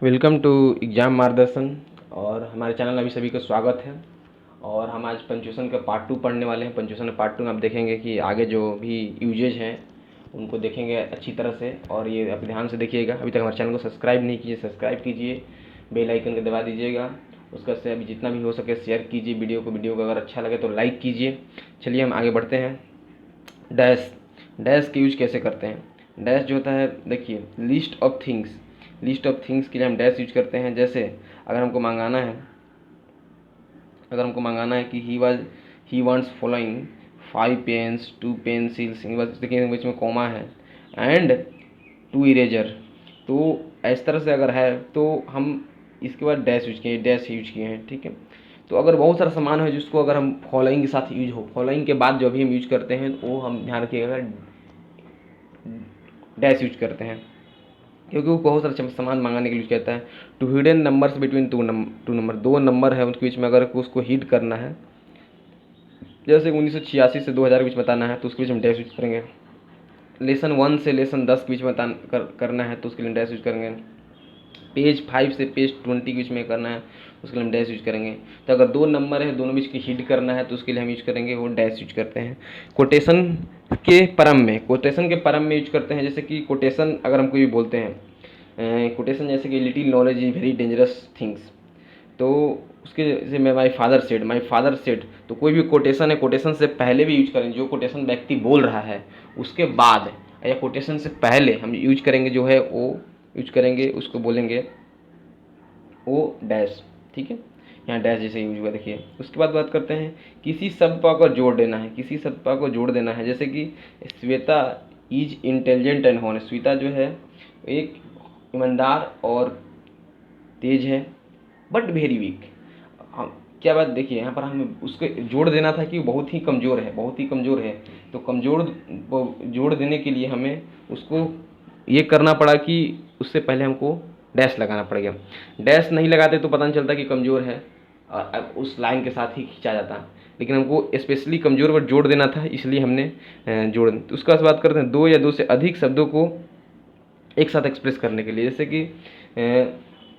Welcome to exam मार्गदर्शन। और हमारे चैनल में अभी सभी का स्वागत है। और हम आज पंचुएशन का पार्ट 2 पढ़ने वाले हैं। पंचुएशन का पार्ट 2 में आप देखेंगे कि आगे जो भी यूजेज हैं उनको देखेंगे अच्छी तरह से। और ये आप ध्यान से देखिएगा। अभी तक हमारे चैनल को सब्सक्राइब नहीं कीजिए, सब्सक्राइब कीजिए, बेल आइकन को दबा दीजिएगा। उसका से अभी जितना भी हो सके शेयर कीजिए वीडियो को अगर अच्छा लगे तो लाइक कीजिए। चलिए हम आगे बढ़ते हैं। डैश डैश के यूज कैसे करते हैं। डैश जो होता है, देखिए, लिस्ट ऑफ थिंग्स के लिए हम डैश यूज करते हैं। जैसे अगर हमको मंगाना है कि he wants following 5 pens, 2 pencils, देखिए बीच में कॉमा है, एंड 2 इरेजर। तो इस तरह से अगर है तो हम इसके बाद डैश यूज किए हैं। ठीक है। तो अगर बहुत सारा सामान है जिसको अगर हम फॉलोइंग के साथ यूज हो, फॉलोइंग के बाद जो भी हम यूज करते हैं वो हम ध्यान रखिएगा, डैश यूज करते हैं, क्योंकि वो बहुत सारा सामान मंगाने के लिए यूज कहता है। To hidden numbers between two number, दो नंबर है उनके बीच में अगर उसको हिट करना है, जैसे 1986 से 2000 के बीच बताना है तो उसके बीच हम डैश यूज करेंगे। लेसन 1 से लेसन 10 के बीच में करना है तो उसके लिए हम डैश यूज करेंगे। पेज 5 से पेज 20 के बीच में करना है उसके लिए हम डैश यूज करेंगे। तो अगर दो नंबर है दोनों बीच की हिट करना है तो उसके लिए हम यूज करेंगे वो डैश यूज करते हैं। कोटेशन के परम में यूज करते हैं। जैसे कि कोटेशन अगर हम कोई भी बोलते हैं, कोटेशन जैसे कि little knowledge is very dangerous things, तो उसके जैसे माई फादर सेड, तो कोई भी कोटेशन है, कोटेशन से पहले भी यूज करेंगे। जो कोटेशन व्यक्ति बोल रहा है उसके बाद या कोटेशन से पहले हम यूज करेंगे जो है वो यूज करेंगे, उसको बोलेंगे वो डैश। ठीक है। यहाँ डैश जैसे यूज हुआ, देखिए। उसके बाद बात करते हैं किसी शब्द को जोड़ देना है। जैसे कि Shweta is intelligent and honest. Shweta जो है एक ईमानदार और तेज है, बट वेरी वीक। क्या बात, देखिए यहाँ पर हमें उसको जोड़ देना था कि बहुत ही कमज़ोर है। तो कमज़ोर जोड़ देने के लिए हमें उसको ये करना पड़ा कि उससे पहले हमको डैश लगाना पड़ेगा। डैश नहीं लगाते तो पता नहीं चलता कि कमज़ोर है, और अब उस लाइन के साथ ही खींचा जाता। लेकिन हमको स्पेशली कमज़ोर पर जोड़ देना था, इसलिए हमने जोड़। तो उसके बाद बात करते हैं दो या दो से अधिक शब्दों को एक साथ एक्सप्रेस करने के लिए। जैसे कि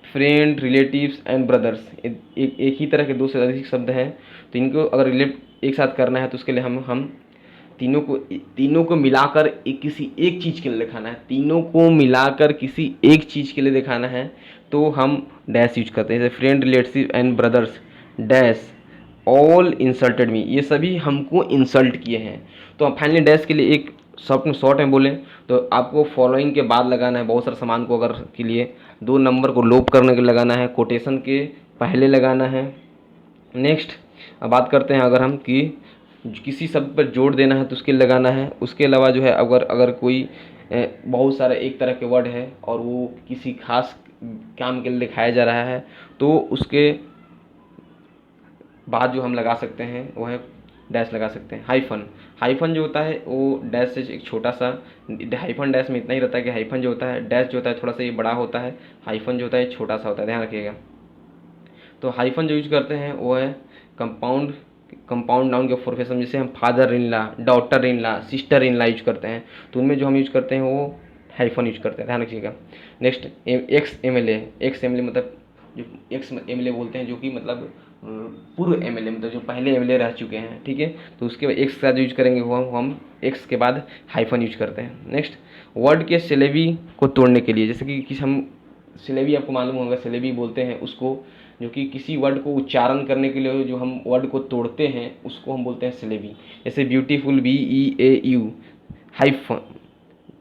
फ्रेंड, रिलेटिव्स एंड ब्रदर्स, एक ही तरह के दो से अधिक शब्द हैं, तो इनको अगर रिलेट एक साथ करना है तो उसके लिए हम तीनों को मिलाकर किसी एक चीज़ के लिए दिखाना है। तीनों को मिलाकर किसी एक चीज़ के लिए दिखाना है तो हम डैश यूज करते हैं। जैसे friend, relative and brothers dash all insulted me, ये सभी हमको इंसल्ट किए हैं। तो हम फाइनली डैश के लिए एक शॉर्ट में बोलें तो आपको फॉलोइंग के बाद लगाना है। बहुत सारे सामान को अगर के लिए दो नंबर को लोप करने के लिए लगाना है, कोटेशन के पहले लगाना है। नेक्स्ट अब बात करते हैं अगर हम कि किसी शब्द पर जोड़ देना है तो उसके लिए लगाना है। उसके अलावा जो है अगर कोई बहुत सारे एक तरह के वर्ड है और वो किसी खास काम के लिए दिखाया जा रहा है तो उसके बाद जो हम लगा सकते हैं वो है डैश लगा सकते हैं। हाइफन जो होता है वो डैश से एक छोटा सा, हाइफन डैश में इतना ही रहता है कि हाइफन जो होता है, डैश जो होता है थोड़ा सा ये बड़ा होता है, हाइफन जो होता है छोटा सा होता है, ध्यान रखिएगा। तो हाइफन जो यूज करते हैं वो है कंपाउंड नाउन के प्रोफेशन, जैसे हम father in law, daughter in law, sister in law use करते हैं, तो उनमें जो हम यूज करते हैं वो हाइफन यूज करते हैं, ध्यान रखिएगा। Next X M L A मतलब जो एक्स एम एल ए बोलते हैं, जो कि मतलब पूर्व एम एल ए, मतलब जो पहले एम एल ए रह चुके हैं। ठीक है। तो उसके बाद एक्स का यूज करेंगे वो हम एक्स के बाद हाइफन यूज करते हैं। नेक्स्ट वर्ड के सिलेबी को तोड़ने के लिए, जैसे कि हम सिलेबी, आपको मालूम होगा सिलेबी बोलते हैं उसको, जो कि किसी वर्ड को उच्चारण करने के लिए जो हम वर्ड को तोड़ते हैं उसको हम बोलते हैं सिलेबी। जैसे beautiful BEAU hyphen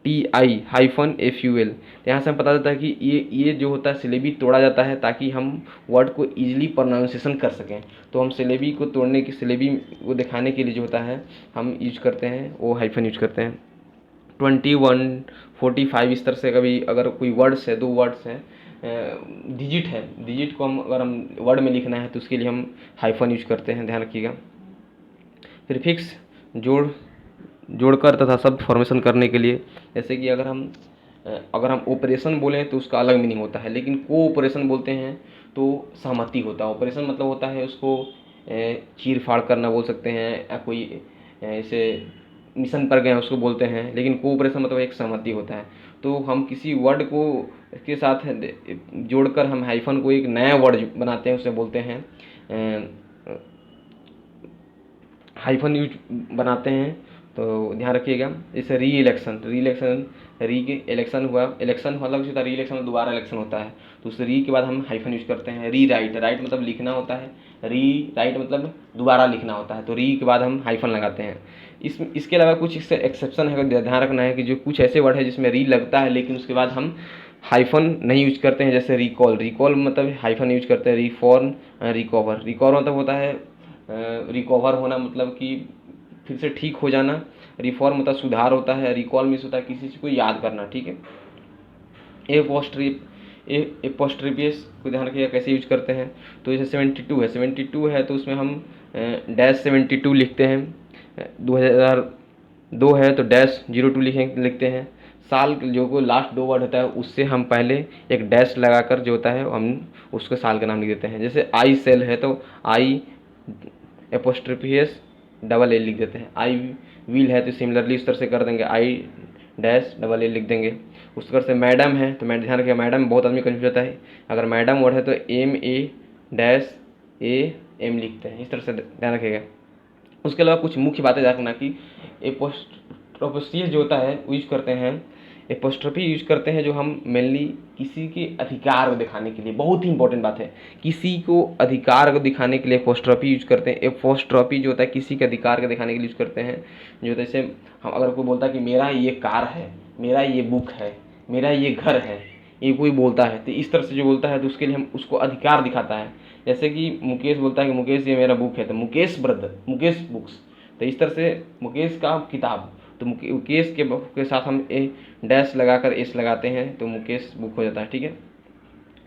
TI hyphen FUL। यहाँ से हम पता चलता है कि ये जो होता है सिलेबी तोड़ा जाता है ताकि हम वर्ड को ईजिली प्रोनाउंसिएशन कर सकें। तो हम सिलेबी को तोड़ने की, सिलेबी को दिखाने के लिए जो होता है हम यूज करते हैं वो हाइफन यूज करते हैं। 21, 45 इस तरह से कभी अगर कोई वर्ड्स है, दो वर्ड्स हैं, डिजिट को अगर हम वर्ड में लिखना है तो उसके लिए हम हाइफन यूज करते हैं, ध्यान रखिएगा। प्रीफिक्स जोड़कर तथा शब्द फॉर्मेशन करने के लिए, जैसे कि अगर हम ऑपरेशन बोलें तो उसका अलग मीनिंग होता है, लेकिन कोऑपरेशन बोलते हैं तो सहमति होता है। ऑपरेशन मतलब होता है उसको चीर फाड़ करना बोल सकते हैं, या कोई ऐसे मिशन पर गए हैं उसको बोलते हैं, लेकिन कोऑपरेशन मतलब एक सहमति होता है। तो हम किसी वर्ड को के साथ जोड़कर हम हाइफन को एक नया वर्ड बनाते हैं, उसे बोलते हैं हाइफन यूज बनाते हैं। तो ध्यान रखिएगा। जैसे री इलेक्शन, री के इलेक्शन हुआ, इलेक्शन अलग से होता है, री इलेक्शन दोबारा इलेक्शन होता है, तो उस री के बाद हम हाइफन यूज करते हैं। री राइट, राइट मतलब लिखना होता है, री राइट मतलब दोबारा लिखना होता है, तो री के बाद हम हाइफन लगाते हैं। इसके अलावा कुछ इससे एक्सेप्शन है, ध्यान रखना है कि जो कुछ ऐसे वर्ड है जिसमें री लगता है लेकिन उसके बाद हम हाइफन नहीं यूज करते हैं। जैसे रिकॉल मतलब हाइफन यूज करते हैं। रिफॉर्म, रिकवर मतलब होता है रिकवर होना, मतलब कि फिर से ठीक हो जाना। रिफॉर्म मतलब सुधार होता है। रिकॉल मीन्स होता है किसी चीज़ को याद करना, ठीक है। एपोस्ट्रीपियस को ध्यान रखिएगा कैसे यूज करते हैं। तो जैसे 72 है तो उसमें हम -72 लिखते हैं। 2002 है तो -02 लिखते हैं। साल जो को लास्ट 2 वर्ड होता है उससे हम पहले एक डैश लगाकर जो होता है हम उसको साल का नाम लिख देते हैं। जैसे आई सेल है तो आई एपोस्ट्रोफियस डबल ए लिख देते हैं। आई व्हील है तो सिमिलरली उस तरह से कर देंगे, आई डैश डबल ए लिख देंगे। उस तरह से मैडम है तो मैं ध्यान रखिएगा, मैडम बहुत आदमी कन्फ्यूज होता है, अगर मैडम वर्ड है तो MA-AM लिखते हैं, इस तरह से ध्यान रखिएगा। उसके अलावा कुछ मुख्य बातें ध्यान रखना कि एपोस्ट्रोफी जो होता है वो यूज करते हैं, एपोस्ट्रोफी यूज करते हैं जो हम मेनली किसी के अधिकार को दिखाने के लिए, बहुत ही इंपॉर्टेंट बात है, किसी को अधिकार को दिखाने के लिए एपोस्ट्रोफी यूज करते हैं। एपोस्ट्रोफी जो होता है किसी के अधिकार को दिखाने के लिए यूज करते हैं। जो जैसे हम अगर कोई बोलता है कि मेरा ये कार है, मेरा ये बुक है, मेरा ये घर है, ये कोई बोलता है तो इस तरह से जो बोलता है तो उसके लिए हम उसको अधिकार दिखाता है। जैसे कि मुकेश बोलता है कि मुकेश ये मेरा बुक है तो मुकेश ब्रदर, मुकेश बुक्स, तो इस तरह से मुकेश का किताब, तो मुकेश के साथ हम ए डैश लगाकर एस लगाते हैं तो मुकेश बुक हो जाता है, ठीक है।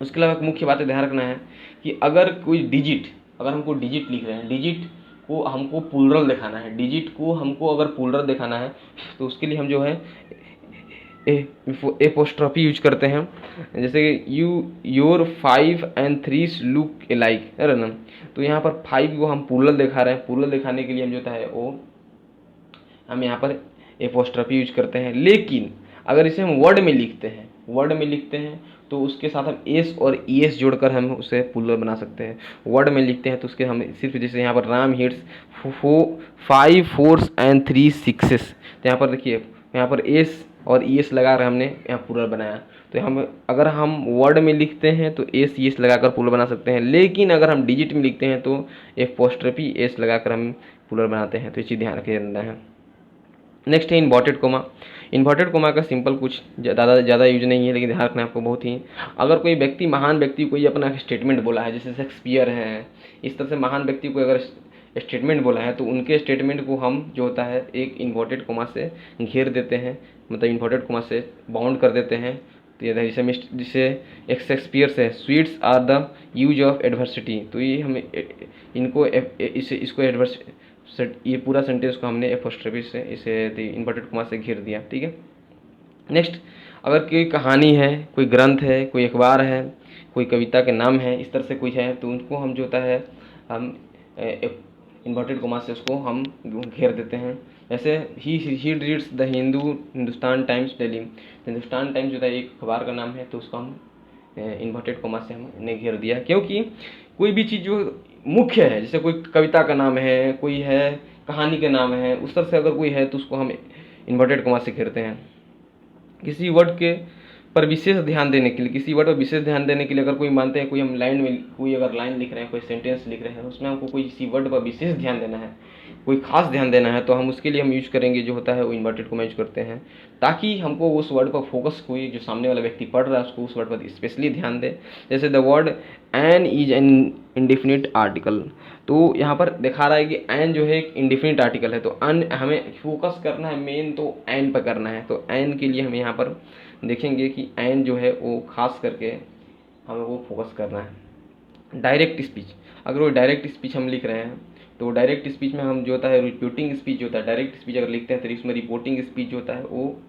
उसके अलावा एक मुख्य बातें ध्यान रखना है कि अगर कोई डिजिट, अगर हमको डिजिट लिख रहे हैं, डिजिट को हमको प्लूरल दिखाना है, डिजिट को हमको अगर प्लूरल दिखाना है तो उसके लिए हम जो है एपोस्ट्रोफी यूज करते हैं। जैसे योर 5 and 3 लुक एलाइक है ना, तो यहाँ पर 5 को हम प्लूरल दिखा रहे हैं, प्लूरल दिखाने के लिए हम जो है वो हम यहाँ पर एपोस्ट्रोफी यूज करते हैं। लेकिन अगर इसे हम वर्ड में लिखते हैं तो उसके साथ हम एस और ईएस जोड़कर हम उसे प्लूरल बना सकते हैं। वर्ड में लिखते हैं तो उसके हम सिर्फ, जैसे यहाँ पर Ram hits 5 4s and 3 6s, तो यहाँ पर देखिए यहाँ पर एस और ईएस लगा कर हमने यहाँ प्लूरल बनाया। तो हम अगर हम वर्ड में लिखते हैं तो एस ईएस लगाकर प्लूरल बना सकते हैं, लेकिन अगर हम डिजिट में लिखते हैं तो एपोस्ट्रोफी एस लगाकर हम प्लूरल बनाते हैं। तो ये चीज़ ध्यान रखना है। नेक्स्ट है इन्वर्टेड कोमा। इन्वर्टेड कोमा का सिंपल कुछ ज़्यादा यूज नहीं है, लेकिन ध्यान रखना है आपको बहुत ही। अगर कोई व्यक्ति, महान व्यक्ति कोई अपना स्टेटमेंट बोला है, जैसे शेक्सपियर है, इस तरह से महान व्यक्ति को अगर स्टेटमेंट बोला है तो उनके स्टेटमेंट को हम जो होता है एक इन्वर्टेड कोमा से घेर देते हैं, मतलब इन्वर्टेड कोमा से बाउंड कर देते हैं। तो ये जिसे एक शेक्सपियर से sweets are the use of adversity, तो ये हम इनको इसको एडवर्स ये पूरा सेंटेंस को हमने एपोस्ट्रोफी से इसे इन्वर्टेड कोमा से घेर दिया, ठीक है। नेक्स्ट, अगर कोई कहानी है, कोई ग्रंथ है, कोई अखबार है, कोई कविता के नाम है, इस तरह से कुछ है तो उनको हम जो होता है हम इन्वर्टेड कोमा से उसको हम घेर देते हैं। जैसे he reads the Hindustan times daily, Hindustan times जो है एक अखबार का नाम है तो उसको हम इन्वर्टेड कोमा से हमने घेर दिया, क्योंकि कोई भी चीज़ जो मुख्य है, जैसे कोई कविता का नाम है, कोई है कहानी के नाम है, उस तरह से अगर कोई है तो उसको हम इन्वर्टेड कोमा से घेरते हैं। किसी वर्ड के पर विशेष ध्यान देने के लिए, किसी वर्ड पर विशेष ध्यान देने के लिए अगर कोई मानते हैं, कोई हम लाइन में कोई अगर लाइन लिख रहे हैं, कोई सेंटेंस लिख रहे हैं, उसमें हमको कोई किसी वर्ड पर विशेष ध्यान देना है, कोई खास ध्यान देना है, तो हम उसके लिए हम यूज करेंगे जो होता है वो इन्वर्टेड कोमा यूज करते हैं, ताकि हमको उस वर्ड पर फोकस, कोई जो सामने वाला व्यक्ति पढ़ रहा है उसको उस वर्ड पर स्पेशली ध्यान दे। जैसे the word an is an indefinite article, तो यहाँ पर दिखा रहा है कि एन जो है एक इंडिफिनिट आर्टिकल है, तो अन हमें फोकस करना है मेन तो एन पर करना है। तो एन के लिए हम यहाँ पर देखेंगे कि एन जो है वो खास करके हमें वो फोकस करना है। डायरेक्ट स्पीच, अगर वो डायरेक्ट स्पीच हम लिख रहे हैं तो डायरेक्ट स्पीच में हम जो होता है रिपोर्टिंग स्पीच होता है, डायरेक्ट स्पीच अगर लिखते हैं तो इसमें रिपोर्टिंग स्पीच जो होता है वो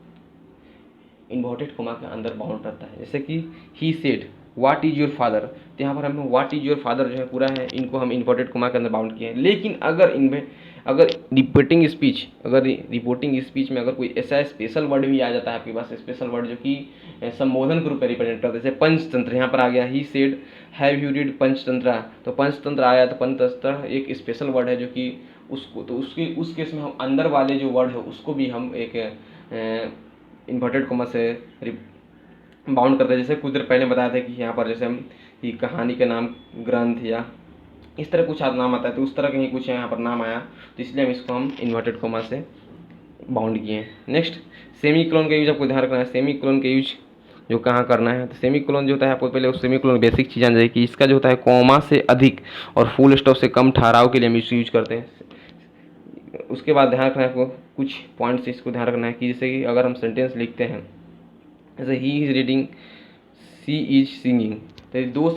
इन्वर्टेड कोमा के अंदर बाउंड रहता है। जैसे कि he said what is your father, तो यहाँ पर हम व्हाट इज योर फादर जो है पूरा है, इनको हम इन्वर्टेड कोमा के अंदर बाउंड किए हैं। लेकिन अगर रिपोर्टिंग स्पीच में अगर कोई ऐसा स्पेशल वर्ड भी आ जाता है आपके पास, स्पेशल वर्ड जो कि संबोधन के रूप में रिप्रेजेंट करता है, जैसे पंचतंत्र यहाँ पर आ गया, he said have you read Panchatantra, तो पंचतंत्र आया, तो पंचतंत्र एक स्पेशल वर्ड है जो कि उसको, तो उसकी उस केस में हम अंदर वाले जो वर्ड है उसको भी हम एक इन्वर्टेड कॉमा से बाउंड करते हैं। जैसे कुछ देर पहले बताया था कि यहाँ पर जैसे हम कि कहानी के नाम ग्रंथ या इस तरह कुछ नाम आता है, तो उस तरह के ही कुछ यहाँ पर नाम आया, तो इसलिए हम इसको हम इन्वर्टेड कॉमा से बाउंड किए हैं। नेक्स्ट, सेमी कोलन का यूज आपको ध्यान रखना है। सेमी कोलन का यूज जो कहाँ करना है, तो सेमी कोलन जो होता है आपको पहले उस सेमी कोलन बेसिक चीज़ जान जाए कि इसका जो होता है कॉमा से अधिक और फुल स्टॉप से कम ठहराव के लिए हम इसको यूज करते हैं। उसके बाद ध्यान रखना है आपको कुछ पॉइंट्स, इसको ध्यान रखना है कि जैसे कि अगर हम सेंटेंस लिखते हैं, जैसे he is reading, she is singing, तो ये दो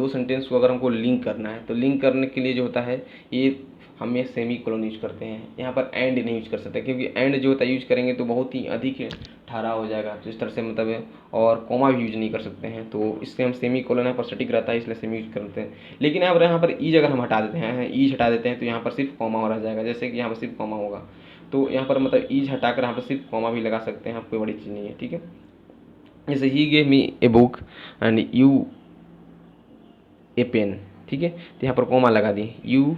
सेंटेंस को अगर हमको लिंक करना है, तो लिंक करने के लिए जो होता है ये हम ये सेमी कोलन यूज करते हैं। यहाँ पर एंड नहीं यूज कर सकते, क्योंकि एंड जो होता है यूज करेंगे तो बहुत ही अधिक ठहराव हो जाएगा, तो इस तरह से मतलब, और कॉमा भी यूज नहीं कर सकते हैं, तो इससे हम सेमी कोलन यहाँ पर सटीक रहता है, इसलिए सेमी यूज करते हैं। लेकिन यहाँ पर ईज अगर हम हटा देते हैं, ईज हटा देते हैं, तो यहाँ पर सिर्फ कॉमा रह जाएगा, जैसे कि यहाँ पर सिर्फ कॉमा होगा, तो यहाँ पर मतलब ईज हटाकर यहाँ पर सिर्फ कॉमा भी लगा सकते हैं, कोई बड़ी चीज़ नहीं है, ठीक है। जैसे he gave me a book and you a pen, ठीक है, तो यहाँ पर कॉमा लगा दी, यू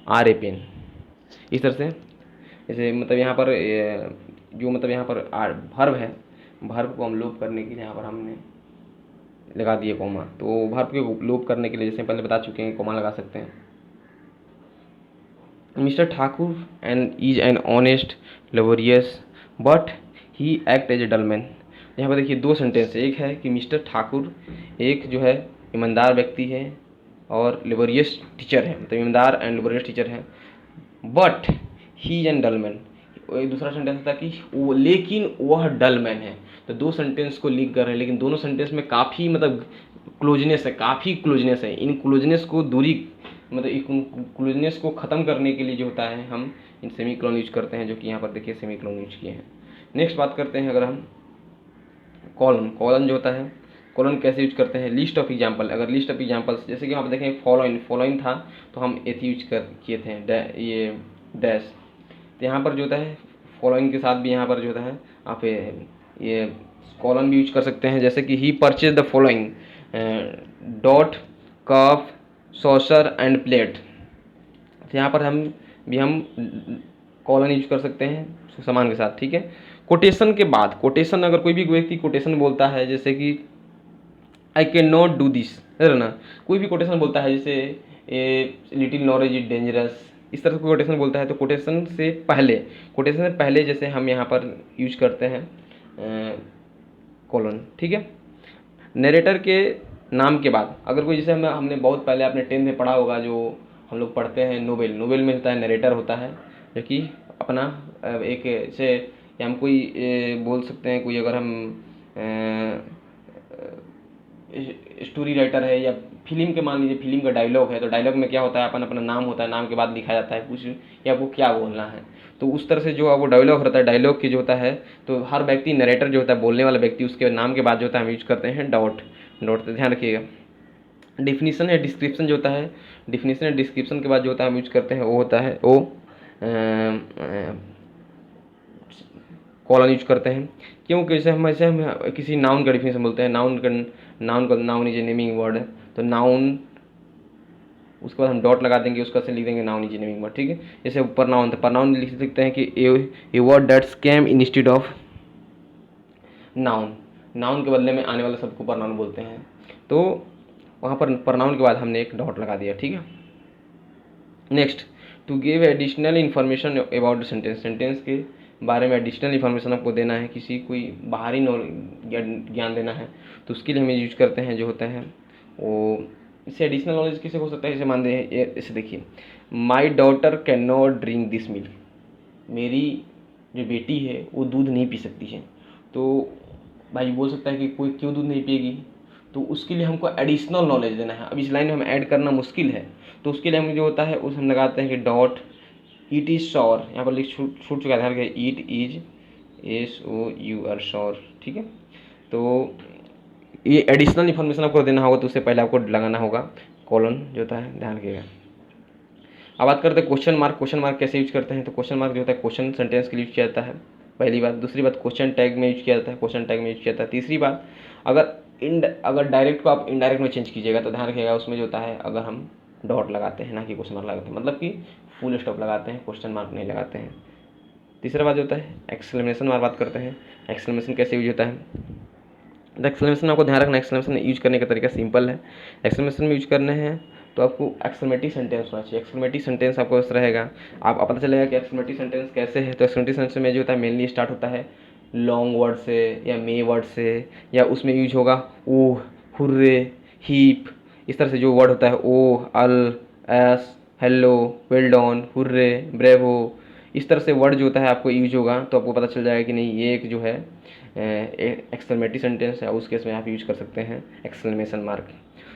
आर ए पेन, इस तरह से। जैसे मतलब यहाँ पर जो मतलब यहाँ पर भर्ब है, भर्ब को हम लोप करने के लिए यहाँ पर हमने लगा दिए कॉमा, तो भर्ब के लोप करने के लिए जैसे पहले बता चुके हैं कॉमा लगा सकते हैं। Mister Thakur and is an honest laborious but he act as a dull man. यहाँ पर देखिए दो सेंटेंस है, एक है कि मिस्टर ठाकुर एक जो है ईमानदार व्यक्ति है और लेबोरियस टीचर है, मतलब ईमानदार एंड लेबोरियस टीचर है, बट ही इज एन डलमैन। एक दूसरा सेंटेंस था कि वो लेकिन वह डलमैन है, तो दो सेंटेंस को लिंक कर रहे हैं, लेकिन दोनों सेंटेंस में काफ़ी मतलब क्लोजनेस है, काफ़ी क्लोजनेस है। इन क्लोजनेस को दूरी मतलब क्लोजनेस को ख़त्म करने के लिए जो होता है हम इन सेमी कोलन यूज करते हैं, जो कि यहाँ पर देखिए सेमी कोलन यूज किए हैं। नेक्स्ट बात करते हैं अगर हम कॉलन जो होता है, कॉलन कैसे यूज करते हैं, लिस्ट ऑफ एग्जाम्पल। अगर लिस्ट ऑफ एग्जाम्पल्स जैसे कि यहाँ पर देखें फॉलोइंग था, तो हम एथ यूज किए थे ये डैश, तो यहाँ पर जो होता है फॉलोइंग के साथ भी यहाँ पर जो होता है आप ये कॉलन भी यूज कर सकते हैं। जैसे कि he purchase the following dot cup saucer and plate, तो यहाँ पर हम कॉलन यूज कर सकते हैं सामान के साथ, ठीक है। कोटेशन के बाद, कोटेशन अगर कोई भी व्यक्ति कोटेशन बोलता है, जैसे कि I can not do this, है ना, कोई भी कोटेशन बोलता है, जैसे a little knowledge is dangerous, इस तरह से कोटेशन बोलता है, तो कोटेशन से पहले जैसे हम यहाँ पर यूज करते हैं कॉलन, ठीक है। नरेटर के नाम के बाद अगर कोई, जैसे हमने बहुत पहले अपने 10th में पढ़ा होगा, जो हम लोग पढ़ते हैं नोवेल में होता है नरेटर होता है, जो कि अपना एक जैसे हम कोई बोल सकते हैं, कोई अगर हम स्टोरी राइटर है या फिल्म के, मान लीजिए फिल्म का डायलॉग है, तो डायलॉग में क्या होता है, अपना नाम होता है, नाम के बाद लिखा जाता है कुछ या वो क्या बोलना है, तो उस तरह से जो वो डायलॉग रहता है, डायलॉग की जो होता है, तो हर व्यक्ति नरेटर जो होता है, बोलने वाला व्यक्ति, उसके नाम के बाद जो होता है हम यूज करते हैं डॉट, तो ध्यान रखिएगा। डिफिनीसन या डिस्क्रिप्शन जो होता है, डिफिनीसन या डिस्क्रिप्शन के बाद जो होता है हम यूज करते हैं वो होता है वो कॉलन यूज करते हैं। क्योंकि जैसे हम किसी नाउन का डिफिनीशन बोलते हैं, noun is a naming word है, तो नाउन उसके बाद हम डॉट लगा देंगे, उसका से लिख देंगे noun is a naming word, ठीक है। जैसे प्रनाउन, तो प्रनाउन लिख सकते हैं कि a word that's came instead of noun के बदले में आने वाला सबको प्रनाउन बोलते हैं, तो वहाँ पर प्रनाउन के बाद हमने एक डॉट लगा दिया, ठीक है। Next, to give additional information about the sentence के बारे में एडिशनल इन्फॉर्मेशन आपको देना है, किसी कोई बाहरी ज्ञान देना है, तो उसके लिए हमें यूज करते हैं जो होता है वो, इससे एडिशनल नॉलेज किसे हो सकता है, जैसे मान दें इसे देखिए, my daughter can not drink this milk, मेरी जो बेटी है वो दूध नहीं पी सकती है, तो भाई बोल सकता है कि कोई क्यों दूध नहीं पिएगी, तो उसके लिए हमको एडिशनल नॉलेज देना है। अब इस लाइन में हम ऐड करना मुश्किल है, तो उसके लिए हम जो होता है उस हम लगाते हैं कि डॉट इट इज़ श्योर, यहाँ पर छूट चुका है, इट इज SOUR श्योर, ठीक है। तो ये एडिशनल इन्फॉर्मेशन आपको देना होगा, तो उससे पहले आपको लगाना होगा कॉलन जो होता है, ध्यान रखिएगा। अब बात करते हैं क्वेश्चन मार्क। क्वेश्चन मार्क कैसे यूज करते हैं? तो क्वेश्चन मार्क जो होता है क्वेश्चन सेंटेंस के लिए यूज किया जाता है, पहली बात। दूसरी बात क्वेश्चन टैग में यूज किया जाता है, क्वेश्चन टैग में यूज किया जाता है। तीसरी बात, अगर डायरेक्ट को आप इनडायरेक्ट में चेंज कीजिएगा तो ध्यान रखिएगा उसमें जो होता है अगर हम डॉट लगाते हैं ना कि क्वेश्चन मार्क लगाते हैं, मतलब कि फुल स्टॉप लगाते हैं, क्वेश्चन मार्क नहीं लगाते हैं। तीसरा बात जो होता है एक्सक्लेमेशन मार्क। बात करते हैं एक्सक्लेमेशन कैसे यूज होता है। तो एक्सक्लेमेशन आपको ध्यान रखना, एक्सक्लेमेशन यूज करने का तरीका सिंपल है। एक्सक्लेमेशन में यूज करने हैं तो आपको एक्सक्लेमेटिव सेंटेंस होना चाहिए। एक्सक्लेमेटिव सेंटेंस आपको इस रहेगा, आप पता चलेगा कि एक्सक्लेमेटिव सेंटेंस कैसे है। तो एक्सक्लेमेटिव सेंटेंस में जो होता है मेनली स्टार्ट होता है लॉन्ग वर्ड से या मे वर्ड से, या उसमें यूज होगा ओह, हुर्रे, हीप, इस तरह से जो वर्ड होता है oh, alas, hello, well done, hurray, bravo, इस तरह से वर्ड जो होता है आपको यूज होगा तो आपको पता चल जाएगा कि नहीं ये एक जो है एक्सक्लेमेटरी सेंटेंस है, उस केस में आप यूज कर सकते हैं एक्सक्लेमेशन मार्क।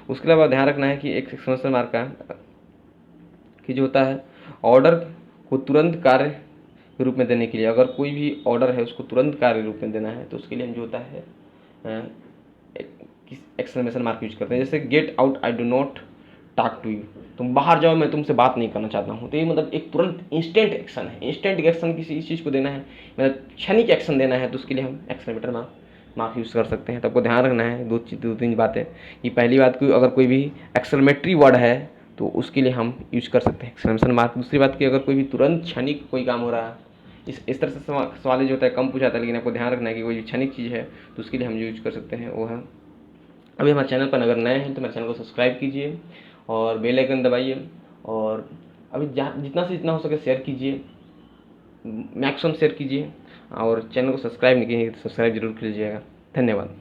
उसके अलावा ध्यान रखना है कि एक एक्सक्लेमेशन मार्क का कि जो होता है ऑर्डर को तुरंत कार्य के रूप में देने के लिए, अगर कोई भी ऑर्डर है उसको तुरंत कार्य रूप में देना है तो उसके लिए हम जो होता है एक्सक्लेमेशन मार्क यूज करते हैं। जैसे get out, I do not talk to you, तुम बाहर जाओ, मैं तुमसे बात नहीं करना चाहता हूँ। तो ये मतलब एक तुरंत इंस्टेंट एक्शन है। इंस्टेंट एक्शन किसी इस चीज़ को देना है, मतलब क्षणिक एक्शन देना है, तो उसके लिए हम एक्सक्लेमेटर मार्क यूज़ कर सकते हैं। तो आपको ध्यान रखना है दो तीन बातें कि पहली बात की अगर कोई भी एक्सक्लेमेटरी वर्ड है तो उसके लिए हम यूज कर सकते हैं एक्सक्लेमेशन मार्क। दूसरी बात की अगर कोई भी तुरंत क्षणिक कोई काम हो रहा है, इस तरह से सवाल जो होता है कम पूछाता है, लेकिन आपको ध्यान रखना है कि कोई भी क्षणिक चीज़ है तो उसके लिए हम यूज कर सकते हैं वो है। अभी हमारे चैनल पर अगर नए हैं तो मेरे चैनल को सब्सक्राइब कीजिए और बेल आइकन दबाइए, और अभी जितना से जितना हो सके शेयर कीजिए, मैक्सिमम शेयर कीजिए, और चैनल को सब्सक्राइब नहीं किए तो सब्सक्राइब जरूर कीजिएगा। धन्यवाद।